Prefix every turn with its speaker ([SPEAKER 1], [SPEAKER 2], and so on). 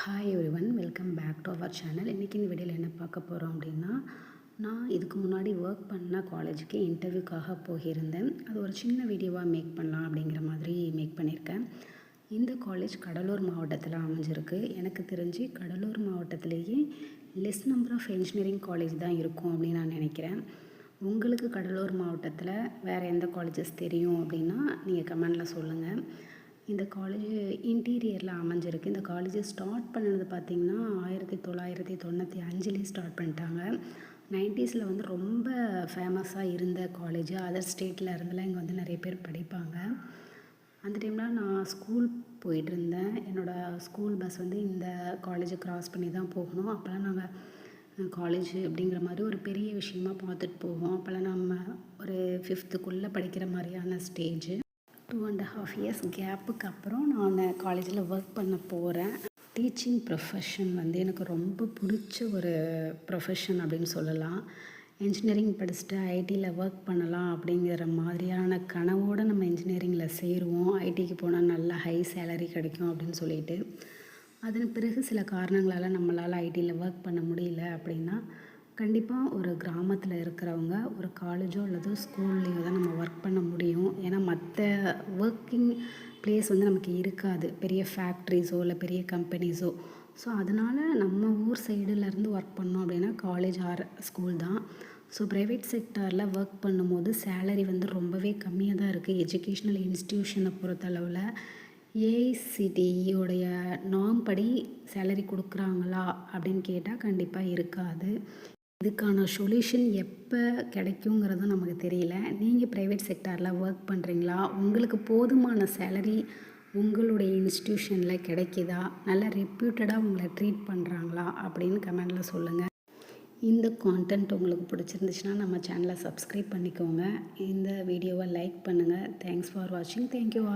[SPEAKER 1] Hi everyone, welcome back to our channel. இன்றைக்கி இந்த வீடியோவில் என்ன பார்க்க போகிறோம் அப்படின்னா, நான் இதுக்கு முன்னாடி ஒர்க் பண்ண காலேஜுக்கு இன்டர்வியூக்காக போயிருந்தேன். அது ஒரு சின்ன வீடியோவாக மேக் பண்ணலாம் அப்படிங்கிற மாதிரி மேக் பண்ணியிருக்கேன். இந்த காலேஜ் கடலூர் மாவட்டத்தில் அமைஞ்சிருக்கு. எனக்கு தெரிஞ்சு கடலூர் மாவட்டத்திலேயே less number of engineering college தான் இருக்கும் அப்படின்னு நான் நினைக்கிறேன். உங்களுக்கு கடலூர் மாவட்டத்தில் வேறு எந்த காலேஜஸ் தெரியும் அப்படின்னா நீங்கள் கமெண்டில் சொல்லுங்கள். இந்த காலேஜ் இன்டீரியரில் அமைஞ்சிருக்கு. இந்த காலேஜை ஸ்டார்ட் பண்ணது பார்த்திங்கன்னா 1995 ஸ்டார்ட் பண்ணிட்டாங்க. 90s வந்து ரொம்ப ஃபேமஸாக இருந்த காலேஜ். அதர் ஸ்டேட்டில் இருந்தெல்லாம் இங்கே வந்து நிறைய பேர் படிப்பாங்க. அந்த டைமில் நான் ஸ்கூல் போயிட்டுருந்தேன். என்னோடய ஸ்கூல் பஸ் வந்து இந்த காலேஜை க்ராஸ் பண்ணி தான் போகணும். அப்போல்லாம் நாங்கள் காலேஜ் அப்படிங்கிற மாதிரி ஒரு பெரிய விஷயமா பார்த்துட்டு போவோம். அப்போல்லாம் நம்ம ஒரு 5th படிக்கிற மாதிரியான ஸ்டேஜ். 2.5 years கேப்புக்கு அப்புறம் நான் காலேஜில் ஒர்க் பண்ண போகிறேன். டீச்சிங் ப்ரொஃபஷன் வந்து எனக்கு ரொம்ப பிடிச்ச ஒரு ப்ரொஃபஷன் அப்படின்னு சொல்லலாம். இன்ஜினியரிங் படிச்சுட்டு ஐடியில் ஒர்க் பண்ணலாம் அப்படிங்கிற மாதிரியான கனவோடு நம்ம இன்ஜினியரிங்கில் சேருவோம். ஐடிக்கு போனால் நல்ல ஹை சேலரி கிடைக்கும் அப்படின்னு சொல்லிட்டு, அதன் பிறகு சில காரணங்களால் நம்மளால் ஐடியில் ஒர்க் பண்ண முடியல அப்படின்னா, கண்டிப்பாக ஒரு கிராமத்தில் இருக்கிறவங்க ஒரு காலேஜோ அல்லது ஸ்கூல்லையோ தான் நம்ம ஒர்க் பண்ண முடியும். ஏன்னா மற்ற ஒர்க்கிங் ப்ளேஸ் வந்து நமக்கு இருக்காது, பெரிய ஃபேக்ட்ரிஸோ இல்லை பெரிய கம்பெனிஸோ. ஸோ அதனால் நம்ம ஊர் சைடுலேருந்து ஒர்க் பண்ணோம் அப்படின்னா காலேஜ் ஆர் ஸ்கூல் தான். ஸோ ப்ரைவேட் செக்டாரில் ஒர்க் பண்ணும்போது சேலரி வந்து ரொம்பவே கம்மியாக தான் இருக்குது. எஜுகேஷ்னல் இன்ஸ்டிடியூஷனை பொறுத்தளவில் ஏஐசிடிஇயோடைய நார்ம் படி சேலரி கொடுக்குறாங்களா அப்படின்னு கேட்டால் கண்டிப்பாக இருக்காது. இதுக்கான சொல்யூஷன் எப்போ கிடைக்குங்கிறதும் நமக்கு தெரியல. நீங்கள் ப்ரைவேட் செக்டாரில் ஒர்க் பண்ணுறீங்களா? உங்களுக்கு போதுமான சேலரி உங்களுடைய இன்ஸ்டிடியூஷனில் கிடைக்குதா? நல்லா ரெப்யூட்டடாக உங்களை ட்ரீட் பண்ணுறாங்களா அப்படின்னு கமெண்டில் சொல்லுங்கள். இந்த கான்டென்ட் உங்களுக்கு பிடிச்சிருந்துச்சுன்னா நம்ம சேனலை சப்ஸ்கிரைப் பண்ணிக்கோங்க. இந்த வீடியோவை லைக் பண்ணுங்கள். தேங்க்ஸ் ஃபார் வாட்சிங். Thank you all.